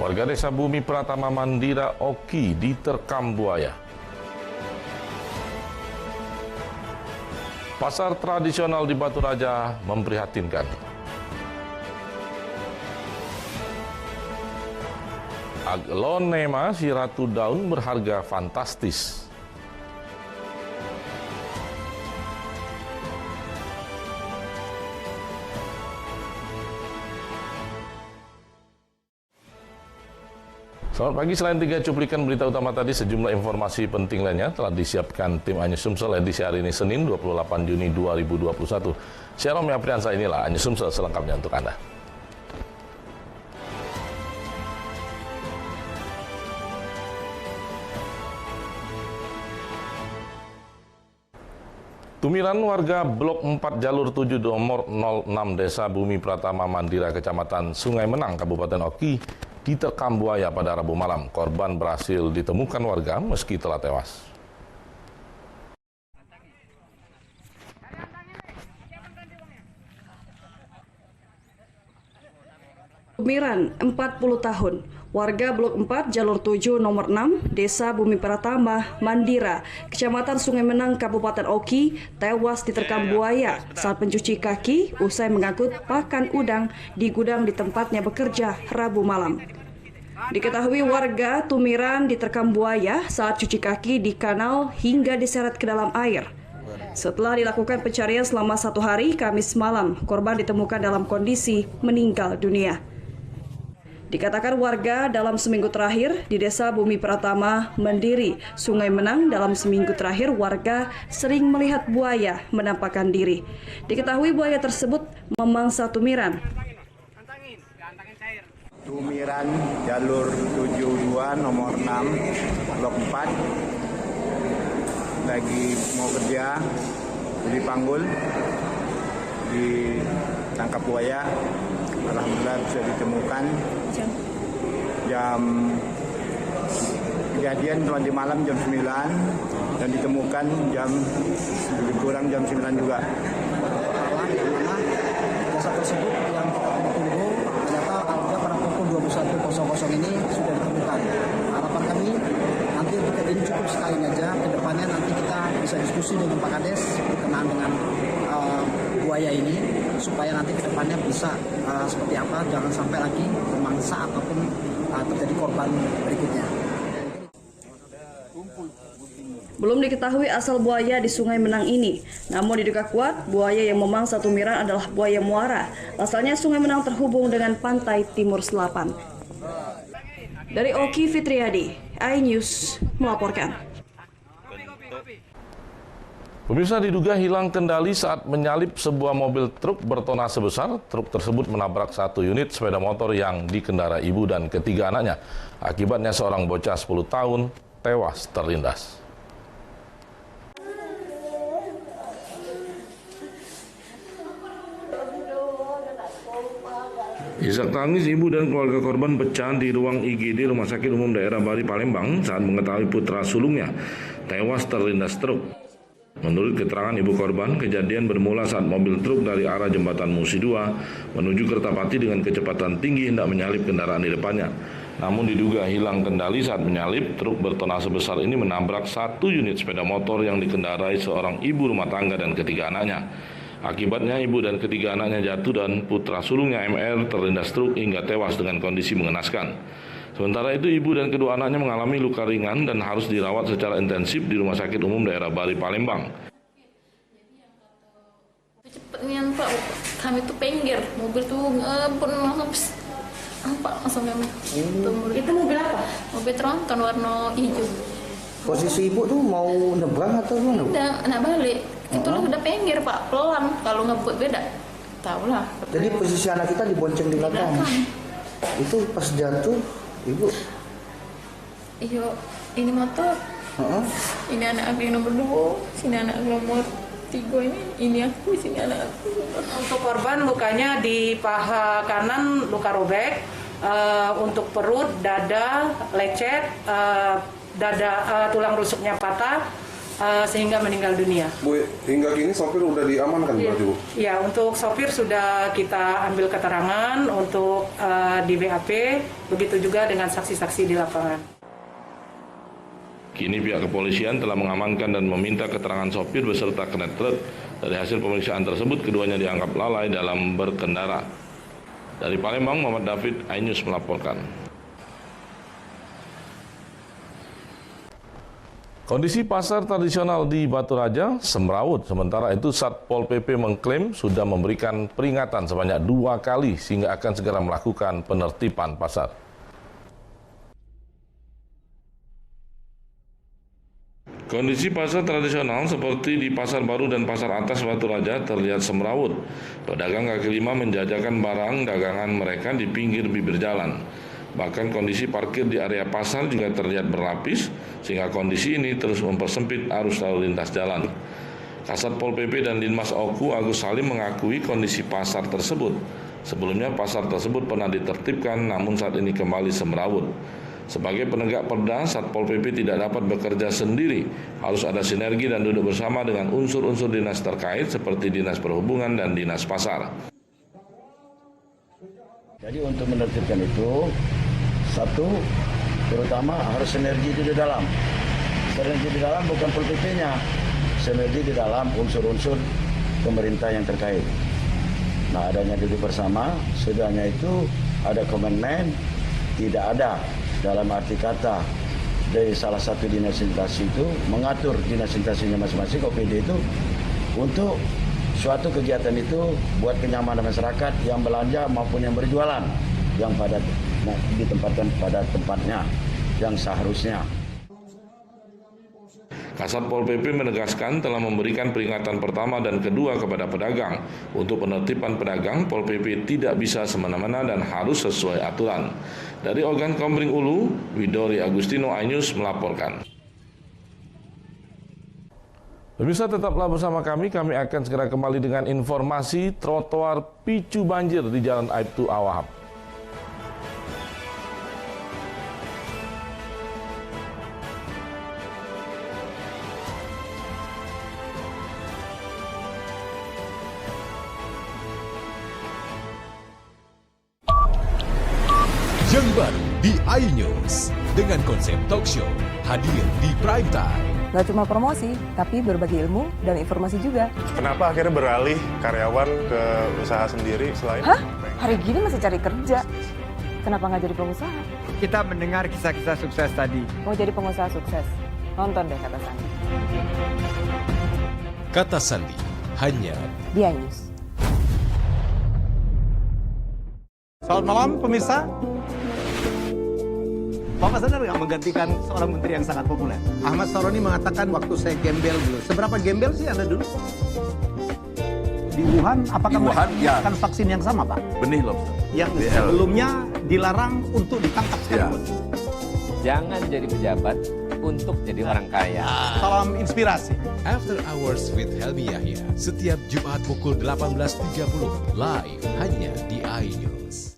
Warga Desa Bumi Pratama Mandira Oki diterkam buaya. Pasar tradisional di Batu Raja memprihatinkan. Aglonema si ratu daun berharga fantastis. Selamat pagi, selain 3 cuplikan berita utama tadi, sejumlah informasi penting lainnya telah disiapkan tim Anyus Sumsel edisi hari ini Senin 28 Juni 2021. Saya Romi Apriansa, inilah Anyus Sumsel selengkapnya untuk Anda. Tumiran warga Blok 4 Jalur 7 nomor 06 Desa Bumi Pratama Mandira, Kecamatan Sungai Menang, Kabupaten Oki, diterkam buaya pada Rabu malam. Korban berhasil ditemukan warga meski telah tewas. Tumiran, 40 tahun, warga Blok 4 Jalur 7 nomor 6 Desa Bumi Pratama Mandira, Kecamatan Sungai Menang, Kabupaten Oki, tewas diterkam buaya saat mencuci kaki usai mengangkut pakan udang di gudang di tempatnya bekerja Rabu malam. Diketahui warga Tumiran diterkam buaya saat cuci kaki di kanal hingga diseret ke dalam air. Setelah dilakukan pencarian selama 1 hari, Kamis malam, korban ditemukan dalam kondisi meninggal dunia. Dikatakan warga dalam seminggu terakhir di Desa Bumi Pratama Mandiri, Sungai Menang, dalam seminggu terakhir warga sering melihat buaya menampakkan diri. Diketahui buaya tersebut memangsa Tumiran. Tumiran Jalur 72 nomor 6 Blok 4 lagi mau kerja di Panggul, ditangkap buaya. Alhamdulillah bisa ditemukan jam kejadian tadi malam jam 9 dan ditemukan jam lebih kurang jam 9 juga. Yang mana jasad tersebut yang kita tunggu ternyata pada pukul 21.00 ini sudah ditemukan. Harapan kami nanti untuk ini cukup sekali aja, kedepannya nanti kita bisa diskusi dengan Pak Kades berkenaan dengan buaya ini supaya nanti kedepannya bisa seperti apa, jangan sampai lagi memangsa ataupun terjadi korban berikutnya. Belum diketahui asal buaya di Sungai Menang ini, namun diduga kuat buaya yang memangsa Tumiran adalah buaya muara. Asalnya Sungai Menang terhubung dengan pantai timur selatan. Dari Oki Fitriadi, iNews melaporkan. Pemirsa, diduga hilang kendali saat menyalip sebuah mobil truk bertonase besar. Truk tersebut menabrak 1 unit sepeda motor yang dikendarai ibu dan ketiga anaknya. Akibatnya seorang bocah 10 tahun tewas terlindas. Isak tangis ibu dan keluarga korban pecah di ruang IGD Rumah Sakit Umum Daerah Bari Palembang saat mengetahui putra sulungnya tewas terlindas truk. Menurut keterangan ibu korban, kejadian bermula saat mobil truk dari arah jembatan Musi 2 menuju Kertapati dengan kecepatan tinggi hendak menyalip kendaraan di depannya. Namun diduga hilang kendali saat menyalip, truk bertonase besar ini menabrak 1 unit sepeda motor yang dikendarai seorang ibu rumah tangga dan ketiga anaknya. Akibatnya ibu dan ketiga anaknya jatuh dan putra sulungnya MR terlindas truk hingga tewas dengan kondisi mengenaskan. Sementara itu ibu dan kedua anaknya mengalami luka ringan dan harus dirawat secara intensif di Rumah Sakit Umum Daerah Bari Palembang. Cepatnya Pak, kami tuh pinggir, mobil tuh ngebut langsung kami. Itu mobil apa? Mobil tronton warna hijau. Posisi ibu tuh mau nyebrang atau mana? Udah, anak balik. Itu udah pinggir Pak, pelan. Kalau ngebut beda, tahu lah. Jadi posisi anak kita dibonceng di belakang. Itu pas jatuh, ibu? Iyo, ini motor. Ini anak aku yang nomor 2, sini anak aku nomor 3 ini aku, sini anak aku. Untuk korban lukanya di paha kanan luka robek, untuk perut, dada, lecet, tulang rusuknya patah, sehingga meninggal dunia. Bu, hingga kini sopir udah diamankan berarti, Bu? Ya, untuk sopir sudah kita ambil keterangan untuk di BAP, begitu juga dengan saksi-saksi di lapangan. Kini pihak kepolisian telah mengamankan dan meminta keterangan sopir beserta kernet truk. Dari hasil pemeriksaan tersebut, keduanya dianggap lalai dalam berkendara. Dari Palembang, Muhammad David, iNews melaporkan. Kondisi pasar tradisional di Batu Raja semrawut. Sementara itu, Satpol PP mengklaim sudah memberikan peringatan sebanyak 2 kali sehingga akan segera melakukan penertiban pasar. Kondisi pasar tradisional seperti di Pasar Baru dan Pasar Atas Batu Raja terlihat semrawut. Pedagang kaki lima menjajakan barang dagangan mereka di pinggir bibir jalan. Bahkan kondisi parkir di area pasar juga terlihat berlapis, sehingga kondisi ini terus mempersempit arus lalu lintas jalan. Kasat Pol PP dan Linmas Oku Agus Salim mengakui kondisi pasar tersebut. Sebelumnya pasar tersebut pernah ditertibkan, namun saat ini kembali semrawut. Sebagai penegak perda, Satpol PP tidak dapat bekerja sendiri. Harus ada sinergi dan duduk bersama dengan unsur-unsur dinas terkait seperti Dinas Perhubungan dan Dinas Pasar. Jadi untuk menertibkan itu, satu, terutama harus sinergi di dalam. Sinergi di dalam bukan Pol PP-nya, sinergi di dalam unsur-unsur pemerintah yang terkait. Nah, adanya duduk bersama, sudahnya itu ada komitmen, tidak ada dalam arti kata dari salah satu dinas instansi itu mengatur dinas instansinya masing-masing OPD itu untuk suatu kegiatan itu buat kenyamanan masyarakat yang belanja maupun yang berjualan yang pada ditempatkan pada tempatnya yang seharusnya. Kasat Pol PP menegaskan telah memberikan peringatan pertama dan kedua kepada pedagang. Untuk penertiban pedagang, Pol PP tidak bisa semena-mena dan harus sesuai aturan. Dari Ogan Komering Ulu, Widori Agustino, iNews melaporkan. Pemirsa, tetaplah bersama kami akan segera kembali dengan informasi trotoar picu banjir di Jalan Aibtu Awahab. Yang baru di iNews dengan konsep talk show hadir di prime time. Gak cuma promosi, tapi berbagi ilmu dan informasi juga. Kenapa akhirnya beralih karyawan ke usaha sendiri selain? Hah? Hari gini masih cari kerja. Kenapa nggak jadi pengusaha? Kita mendengar kisah-kisah sukses tadi. Mau jadi pengusaha sukses? Nonton deh Kata Sandi. Kata Sandi, hanya di iNews. Selamat malam pemirsa. Bapak sadar nggak menggantikan seorang menteri yang sangat populer? Ahmad Saroni mengatakan waktu saya gembel dulu. Seberapa gembel sih Anda dulu? Di Wuhan, apakah menggunakan vaksin yang sama, Pak? Benih lobster. Yang sebelumnya dilarang untuk ditangkap sekalipun. Jangan jadi pejabat untuk jadi orang kaya. Salam inspirasi. After Hours with Helmi Yahya, setiap Jumat pukul 18.30, live hanya di iNews.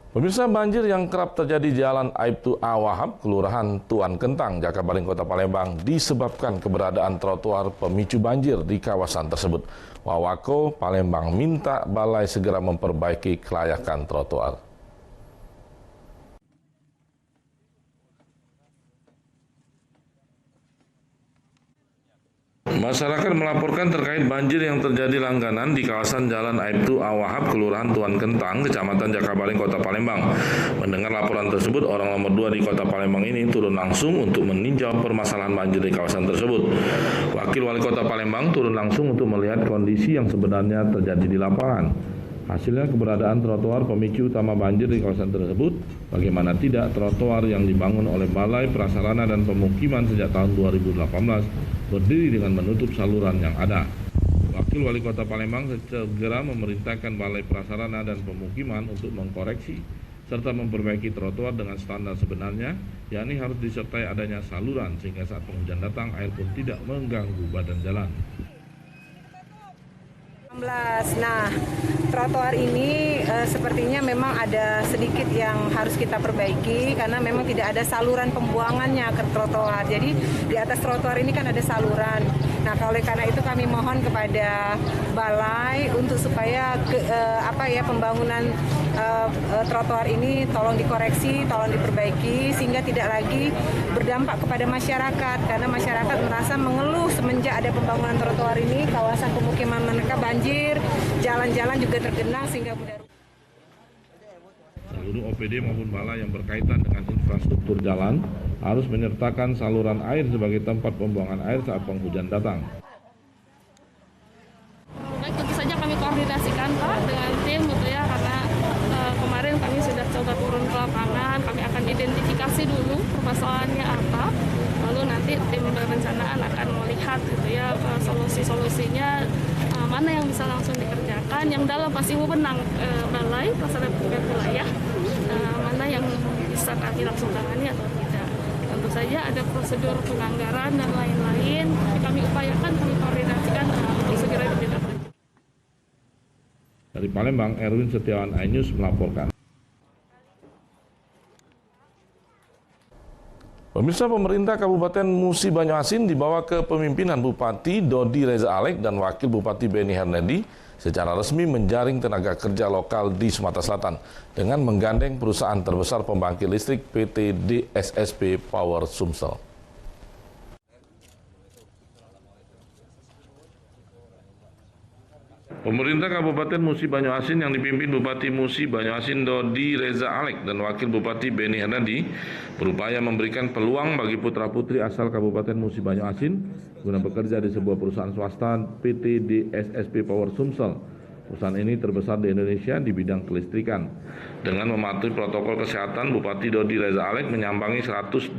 Pemirsa, banjir yang kerap terjadi di Jalan Aibtu Awahab, Kelurahan Tuan Kentang, Jakabaring, Kota Palembang, disebabkan keberadaan trotoar pemicu banjir di kawasan tersebut. Wawako Palembang minta balai segera memperbaiki kelayakan trotoar. Masyarakat melaporkan terkait banjir yang terjadi langganan di kawasan Jalan Aibtu Awahab, Kelurahan Tuan Kentang, Kecamatan Jakabaring, Kota Palembang. Mendengar laporan tersebut, orang nomor 2 di Kota Palembang ini turun langsung untuk meninjau permasalahan banjir di kawasan tersebut. Wakil Wali Kota Palembang turun langsung untuk melihat kondisi yang sebenarnya terjadi di lapangan. Hasilnya keberadaan trotoar pemicu utama banjir di kawasan tersebut, bagaimana tidak trotoar yang dibangun oleh Balai Prasarana dan Pemukiman sejak tahun 2018 berdiri dengan menutup saluran yang ada. Wakil Wali Kota Palembang segera memerintahkan Balai Prasarana dan Pemukiman untuk mengkoreksi serta memperbaiki trotoar dengan standar sebenarnya, yakni harus disertai adanya saluran sehingga saat penghujan datang air pun tidak mengganggu badan jalan. Nah, trotoar ini sepertinya memang ada sedikit yang harus kita perbaiki karena memang tidak ada saluran pembuangannya ke trotoar. Jadi di atas trotoar ini kan ada saluran. Nah, oleh karena itu kami mohon kepada balai untuk supaya pembangunan trotoar ini tolong dikoreksi, tolong diperbaiki sehingga tidak lagi berdampak kepada masyarakat karena masyarakat merasa mengeluh semenjak ada pembangunan trotoar ini, kawasan pemukiman mereka banjir, jalan-jalan juga tergenang sehingga mudah. Seluruh OPD maupun balai yang berkaitan dengan infrastruktur jalan harus menyertakan saluran air sebagai tempat pembuangan air saat penghujan datang. Baik, tentu saja kami koordinasikan Pak dengan tim gitu ya, karena kemarin kami sudah coba turun ke lapangan, kami akan identifikasi dulu permasalahannya apa, lalu nanti tim perencanaan akan melihat gitu ya solusi-solusinya mana yang bisa langsung dikerjakan, yang dalam pasti wewenang balai pelaksanaan wilayah, mana yang bisa kami langsung tangani atau tidak. Tentu saja ada prosedur penganggaran dan lain-lain, kami upayakan, kami koordinasikan untuk segera ditindaklanjuti. Dari Palembang, Erwin Setiawan, iNews melaporkan. Pemirsa, pemerintah Kabupaten Musi Banyuasin dibawa ke pemimpinan Bupati Dodi Reza Alek dan Wakil Bupati Beni Hernedi secara resmi menjaring tenaga kerja lokal di Sumatera Selatan dengan menggandeng perusahaan terbesar pembangkit listrik PT DSSP Power Sumsel. Pemerintah Kabupaten Musi Banyuasin yang dipimpin Bupati Musi Banyuasin Dodi Reza Alek dan Wakil Bupati Beni Hernedi berupaya memberikan peluang bagi putra-putri asal Kabupaten Musi Banyuasin guna bekerja di sebuah perusahaan swasta PT DSSP Power Sumsel. Perusahaan ini terbesar di Indonesia di bidang kelistrikan. Dengan mematuhi protokol kesehatan, Bupati Dodi Reza Alek menyambangi 123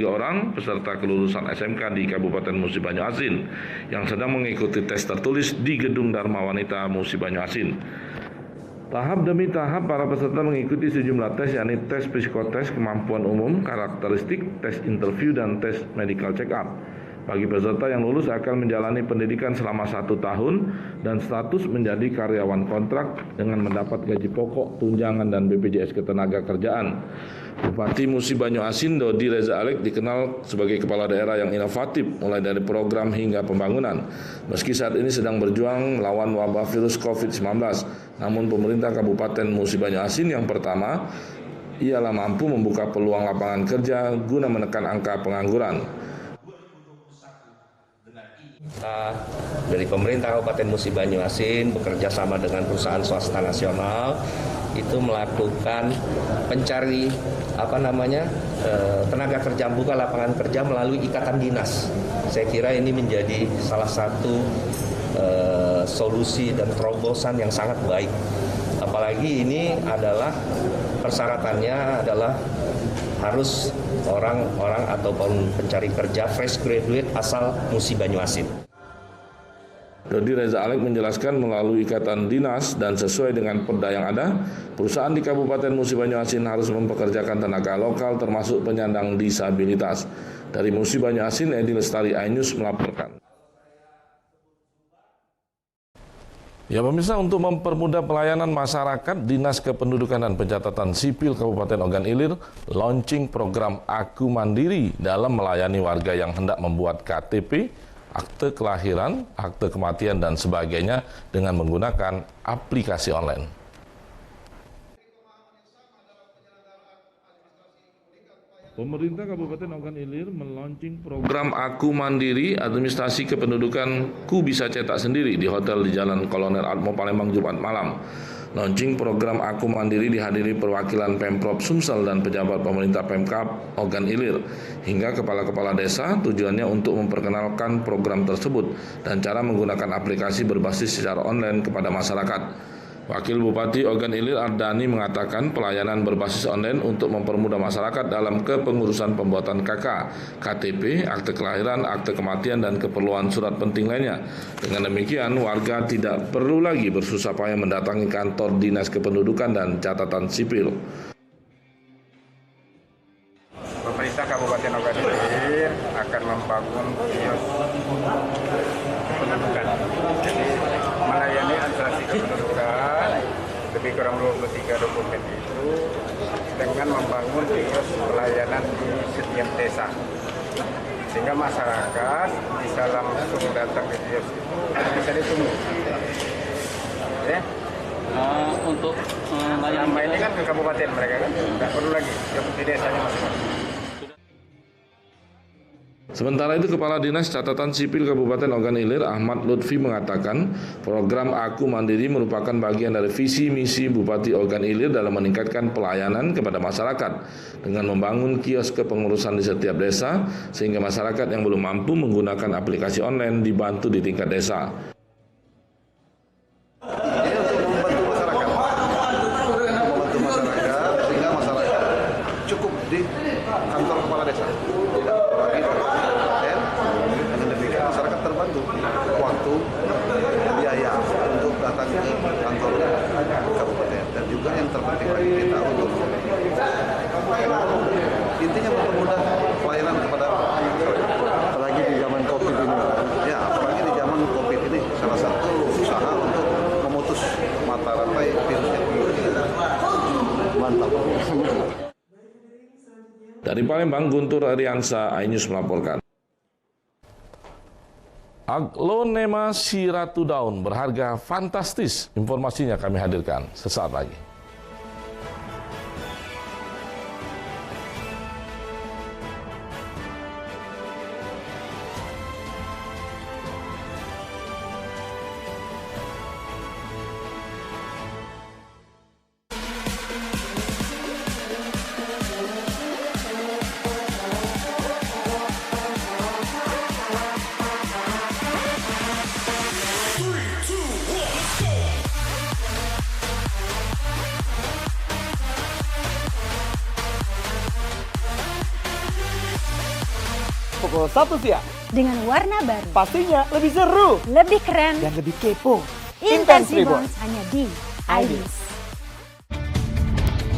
orang peserta kelulusan SMK di Kabupaten Musi Banyuasin yang sedang mengikuti tes tertulis di Gedung Dharma Wanita Musi Banyuasin. Tahap demi tahap para peserta mengikuti sejumlah tes, yakni tes psikotes kemampuan umum, karakteristik, tes interview, dan tes medical check-up. Bagi peserta yang lulus akan menjalani pendidikan selama 1 tahun dan status menjadi karyawan kontrak dengan mendapat gaji pokok, tunjangan, dan BPJS Ketenagakerjaan. Bupati Musi Banyuasin Dodi Reza Alek dikenal sebagai kepala daerah yang inovatif mulai dari program hingga pembangunan. Meski saat ini sedang berjuang melawan wabah virus COVID-19, namun pemerintah Kabupaten Musi Banyuasin yang pertama ialah mampu membuka peluang lapangan kerja guna menekan angka pengangguran. Dari pemerintah Kabupaten Musi Banyuasin bekerja sama dengan perusahaan swasta nasional itu melakukan pencari tenaga kerja, buka lapangan kerja melalui ikatan dinas. Saya kira ini menjadi salah satu solusi dan terobosan yang sangat baik. Apalagi ini adalah persyaratannya adalah harus orang-orang ataupun pencari kerja fresh graduate asal Musi Banyuasin. Dodi Reza Alek menjelaskan melalui ikatan dinas dan sesuai dengan perda yang ada, perusahaan di Kabupaten Musi Banyuasin harus mempekerjakan tenaga lokal termasuk penyandang disabilitas. Dari Musi Banyuasin, Edi Lestari, iNews melaporkan. Ya pemirsa, untuk mempermudah pelayanan masyarakat, Dinas Kependudukan dan Pencatatan Sipil Kabupaten Ogan Ilir launching program Aku Mandiri dalam melayani warga yang hendak membuat KTP, akte kelahiran, akte kematian, dan sebagainya dengan menggunakan aplikasi online. Pemerintah Kabupaten Ogan Ilir meluncing program Aku Mandiri Administrasi Kependudukan Ku Bisa Cetak Sendiri di hotel di Jalan Kolonel Atmo Palembang Jumat malam. Launching program Aku Mandiri dihadiri perwakilan Pemprov Sumsel dan pejabat pemerintah Pemkab Ogan Ilir hingga kepala-kepala desa. Tujuannya untuk memperkenalkan program tersebut dan cara menggunakan aplikasi berbasis secara online kepada masyarakat. Wakil Bupati Ogan Ilir Ardani mengatakan pelayanan berbasis online untuk mempermudah masyarakat dalam kepengurusan pembuatan KK, KTP, akte kelahiran, akte kematian, dan keperluan surat penting lainnya. Dengan demikian, warga tidak perlu lagi bersusah payah mendatangi kantor Dinas Kependudukan dan Catatan Sipil. Pemerintah Kabupaten Ogan Ilir akan membangun kios kependudukan. Jadi melayani administrasi kependudukan lebih kurang 23 dokumen itu dengan membangun kios pelayanan di setiap desa. Sehingga masyarakat bisa langsung datang ke kios itu bisa ditunggu. Ya. Untuk selama ini kan ke kabupaten mereka kan, nggak perlu lagi di desanya masing-masing. Sementara itu, Kepala Dinas Catatan Sipil Kabupaten Ogan Ilir Ahmad Lutfi mengatakan program Aku Mandiri merupakan bagian dari visi misi Bupati Ogan Ilir dalam meningkatkan pelayanan kepada masyarakat dengan membangun kios kepengurusan di setiap desa sehingga masyarakat yang belum mampu menggunakan aplikasi online dibantu di tingkat desa. Sehingga masyarakat cukup di kantor kepala desa. Dengan demikian masyarakat terbantu waktu, biaya untuk datang ke kantor kabupaten, dan juga yang terpenting bagi kita untuk intinya mempermudah pelayanan kepada apalagi di zaman COVID ini. Ya, apalagi di zaman COVID ini salah satu usaha untuk memutus mata rantai virusnya. Mantap. Dari Palembang, Guntur Ariansa, iNews melaporkan. Aglonema Siratu Daun berharga fantastis. Informasinya kami hadirkan sesaat lagi. Pukul 1 siang. Dengan warna baru. Pastinya lebih seru. Lebih keren. Dan lebih kepo. Intense Reborn hanya di iNews.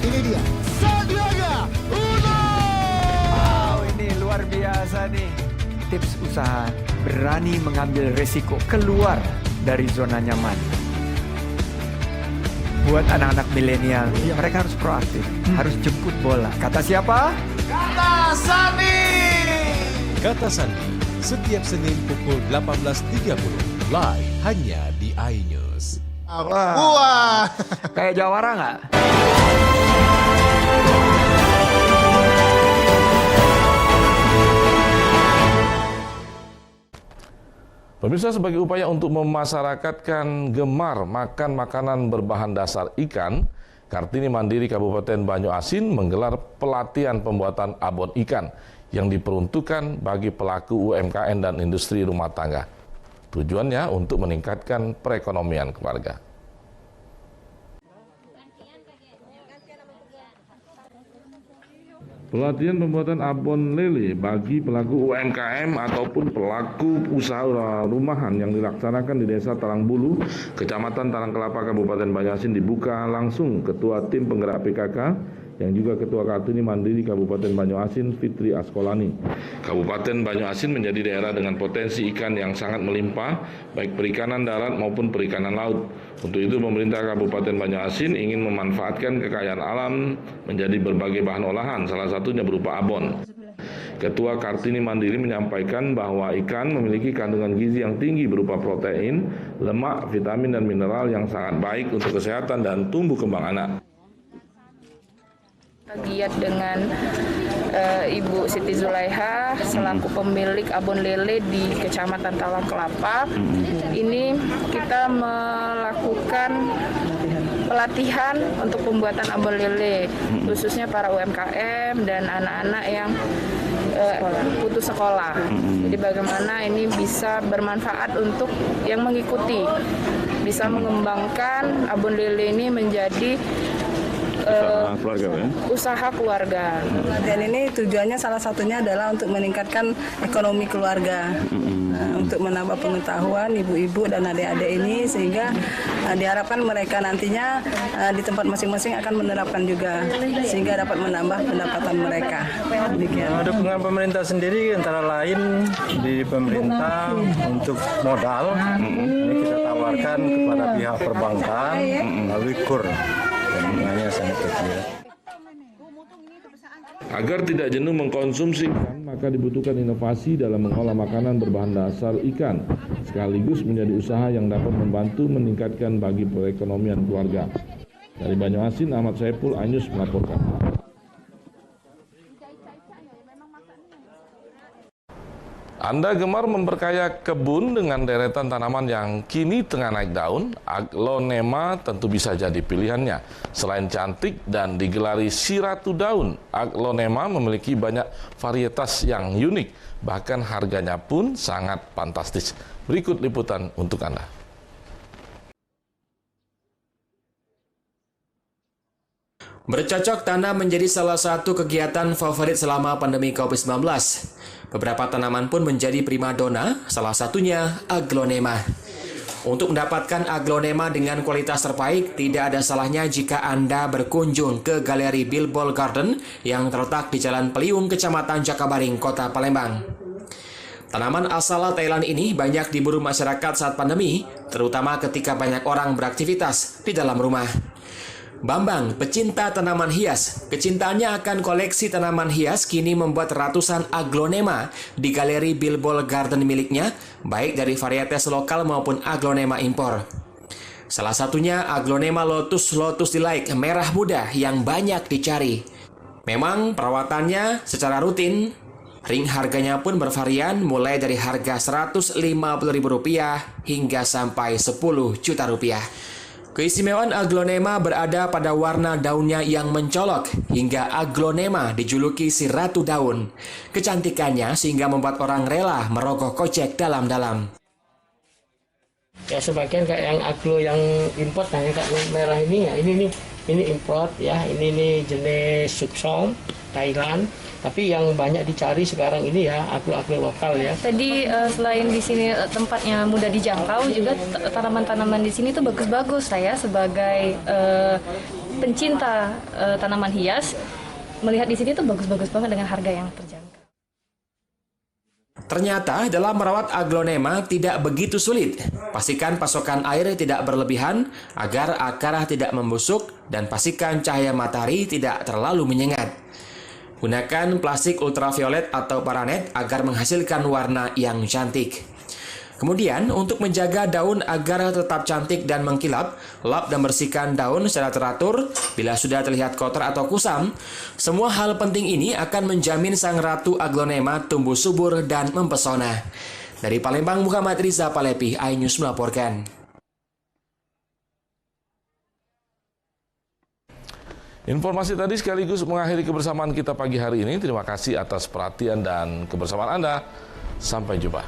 Ini dia. Sandiaga Uno. Wow, ini luar biasa nih. Tips usaha. Berani mengambil resiko. Keluar dari zona nyaman. Buat anak-anak milenial, mereka harus proaktif. Harus jemput bola. Kata siapa? Kata Sandi. Kata Sandi, setiap Senin pukul 18.30, live hanya di iNews. Wah, kayak jawara nggak? Pemirsa, sebagai upaya untuk memasyarakatkan gemar makan makanan berbahan dasar ikan, Kartini Mandiri Kabupaten Banyu-Asin menggelar pelatihan pembuatan abon ikan yang diperuntukkan bagi pelaku UMKM dan industri rumah tangga. Tujuannya untuk meningkatkan perekonomian keluarga. Pelatihan pembuatan abon lele bagi pelaku UMKM ataupun pelaku usaha rumahan yang dilaksanakan di Desa Talangbulu, Kecamatan Talangkelapa, Kabupaten Banyu-Asin dibuka langsung Ketua Tim Penggerak PKK yang juga Ketua Kartini Mandiri Kabupaten Banyu-Asin, Fitri Askolani. Kabupaten Banyu-Asin menjadi daerah dengan potensi ikan yang sangat melimpah, baik perikanan darat maupun perikanan laut. Untuk itu pemerintah Kabupaten Banyu-Asin ingin memanfaatkan kekayaan alam menjadi berbagai bahan olahan, salah satunya berupa abon. Ketua Kartini Mandiri menyampaikan bahwa ikan memiliki kandungan gizi yang tinggi berupa protein, lemak, vitamin, dan mineral yang sangat baik untuk kesehatan dan tumbuh kembang anak. Giat dengan Ibu Siti Zulaiha selaku pemilik abon lele di Kecamatan Talangkelapa. Ini kita melakukan pelatihan untuk pembuatan abon lele, khususnya para UMKM dan anak-anak yang putus sekolah. Jadi bagaimana ini bisa bermanfaat untuk yang mengikuti, bisa mengembangkan abon lele ini menjadi usaha keluarga. Dan ini tujuannya salah satunya adalah untuk meningkatkan ekonomi keluarga, untuk menambah pengetahuan ibu-ibu dan adik-adik ini, sehingga diharapkan mereka nantinya di tempat masing-masing akan menerapkan juga, sehingga dapat menambah pendapatan mereka. Demikian. Dukungan pemerintah sendiri antara lain di pemerintah untuk modal. Ini kita tawarkan ditawarkan kepada pihak perbankan melalui KUR dan bunganya sangat kecil. Agar tidak jenuh mengkonsumsi ikan, maka dibutuhkan inovasi dalam mengolah makanan berbahan dasar ikan, sekaligus menjadi usaha yang dapat membantu meningkatkan bagi perekonomian keluarga. Dari Banyuasin, Ahmad Saiful, iNews melaporkan. Anda gemar memperkaya kebun dengan deretan tanaman yang kini tengah naik daun, aglonema tentu bisa jadi pilihannya. Selain cantik dan digelari si ratu daun, aglonema memiliki banyak varietas yang unik, bahkan harganya pun sangat fantastis. Berikut liputan untuk Anda. Bercocok tanam menjadi salah satu kegiatan favorit selama pandemi COVID-19. Beberapa tanaman pun menjadi primadona, salah satunya aglonema. Untuk mendapatkan aglonema dengan kualitas terbaik, tidak ada salahnya jika Anda berkunjung ke Galeri Bilbol Garden yang terletak di Jalan Peliung, Kecamatan Jakabaring, Kota Palembang. Tanaman asal Thailand ini banyak diburu masyarakat saat pandemi, terutama ketika banyak orang beraktivitas di dalam rumah. Bambang, pecinta tanaman hias, kecintaannya akan koleksi tanaman hias kini membuat ratusan aglonema di Galeri Bilbol Garden miliknya, baik dari varietas lokal maupun aglonema impor. Salah satunya aglonema Lotus Delight merah muda yang banyak dicari. Memang perawatannya secara rutin, ring harganya pun bervarian mulai dari harga Rp150.000 hingga sampai Rp10 juta. Keistimewaan aglonema berada pada warna daunnya yang mencolok, hingga aglonema dijuluki si ratu daun. Kecantikannya sehingga membuat orang rela merogoh kocek dalam-dalam. Ya sebagian kayak yang aglo yang import, nah yang kayak merah ini ya, ini import ya, ini jenis Subsom Thailand. Tapi yang banyak dicari sekarang ini ya aglo-aglo lokal ya. Tadi selain di sini tempatnya mudah dijangkau, juga tanaman-tanaman di sini tuh bagus-bagus. Saya sebagai pencinta tanaman hias melihat di sini tuh bagus-bagus banget dengan harga yang terjangkau. Ternyata dalam merawat aglonema tidak begitu sulit. Pastikan pasokan air tidak berlebihan agar akar tidak membusuk dan pastikan cahaya matahari tidak terlalu menyengat. Gunakan plastik ultraviolet atau paranet agar menghasilkan warna yang cantik. Kemudian, untuk menjaga daun agar tetap cantik dan mengkilap, lap dan bersihkan daun secara teratur. Bila sudah terlihat kotor atau kusam, semua hal penting ini akan menjamin sang ratu aglonema tumbuh subur dan mempesona. Dari Palembang, Muhammad Riza Palepi, iNews melaporkan. Informasi tadi sekaligus mengakhiri kebersamaan kita pagi hari ini. Terima kasih atas perhatian dan kebersamaan Anda. Sampai jumpa.